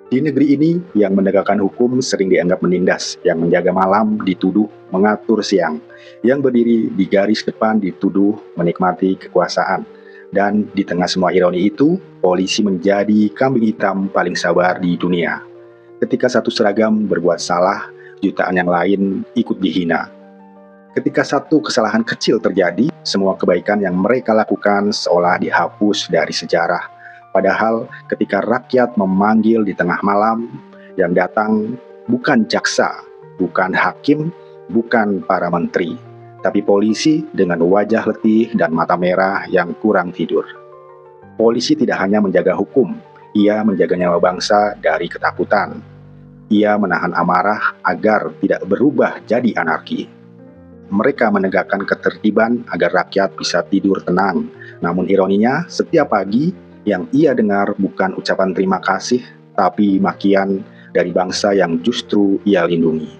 Di negeri ini, yang menegakkan hukum sering dianggap menindas, yang menjaga malam dituduh mengatur siang, yang berdiri di garis depan dituduh menikmati kekuasaan. Dan di tengah semua ironi itu, polisi menjadi kambing hitam paling sabar di dunia. Ketika satu seragam berbuat salah, jutaan yang lain ikut dihina. Ketika satu kesalahan kecil terjadi, semua kebaikan yang mereka lakukan seolah dihapus dari sejarah. Padahal ketika rakyat memanggil di tengah malam, yang datang bukan jaksa, bukan hakim, bukan para menteri, tapi polisi dengan wajah letih dan mata merah yang kurang tidur. Polisi tidak hanya menjaga hukum, ia menjaga nyawa bangsa dari ketakutan. Ia menahan amarah agar tidak berubah jadi anarki. Mereka menegakkan ketertiban agar rakyat bisa tidur tenang. Namun ironinya, setiap pagi yang ia dengar bukan ucapan terima kasih, tapi makian dari bangsa yang justru ia lindungi.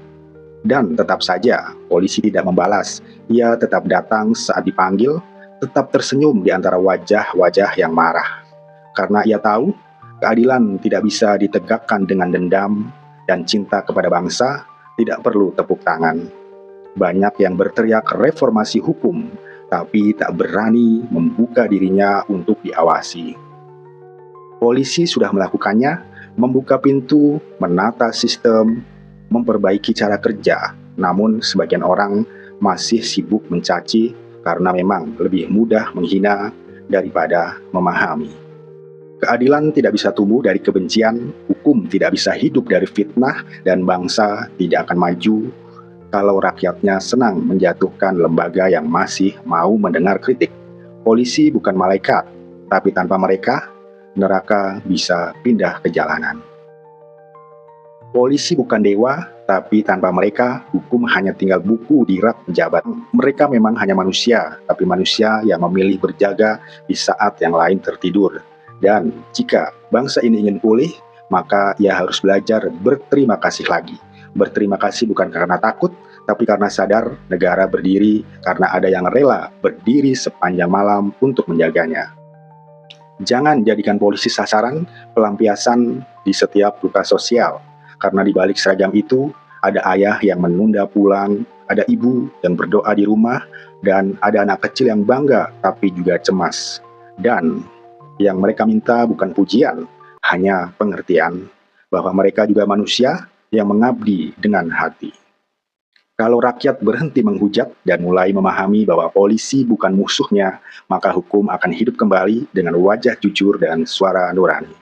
Dan tetap saja, polisi tidak membalas. Ia tetap datang saat dipanggil, tetap tersenyum di antara wajah-wajah yang marah. Karena ia tahu, keadilan tidak bisa ditegakkan dengan dendam, dan cinta kepada bangsa tidak perlu tepuk tangan. Banyak yang berteriak reformasi hukum, tapi tak berani membuka dirinya untuk diawasi. Polisi sudah melakukannya, membuka pintu, menata sistem, memperbaiki cara kerja. Namun sebagian orang masih sibuk mencaci karena memang lebih mudah menghina daripada memahami. Keadilan tidak bisa tumbuh dari kebencian, hukum tidak bisa hidup dari fitnah, dan bangsa tidak akan maju kalau rakyatnya senang menjatuhkan lembaga yang masih mau mendengar kritik. Polisi bukan malaikat, tapi tanpa mereka, neraka bisa pindah ke jalanan. Polisi bukan dewa, tapi tanpa mereka, hukum hanya tinggal buku di rak pejabat. Mereka memang hanya manusia, tapi manusia yang memilih berjaga di saat yang lain tertidur. Dan jika bangsa ini ingin pulih, maka ia harus belajar berterima kasih lagi. Berterima kasih bukan karena takut, tapi karena sadar negara berdiri karena ada yang rela berdiri sepanjang malam untuk menjaganya. Jangan jadikan polisi sasaran pelampiasan di setiap luka sosial, karena di balik seragam itu ada ayah yang menunda pulang, ada ibu yang berdoa di rumah, dan ada anak kecil yang bangga tapi juga cemas. Dan yang mereka minta bukan pujian, hanya pengertian bahwa mereka juga manusia yang mengabdi dengan hati. Kalau rakyat berhenti menghujat dan mulai memahami bahwa polisi bukan musuhnya, maka hukum akan hidup kembali dengan wajah jujur dan suara nurani.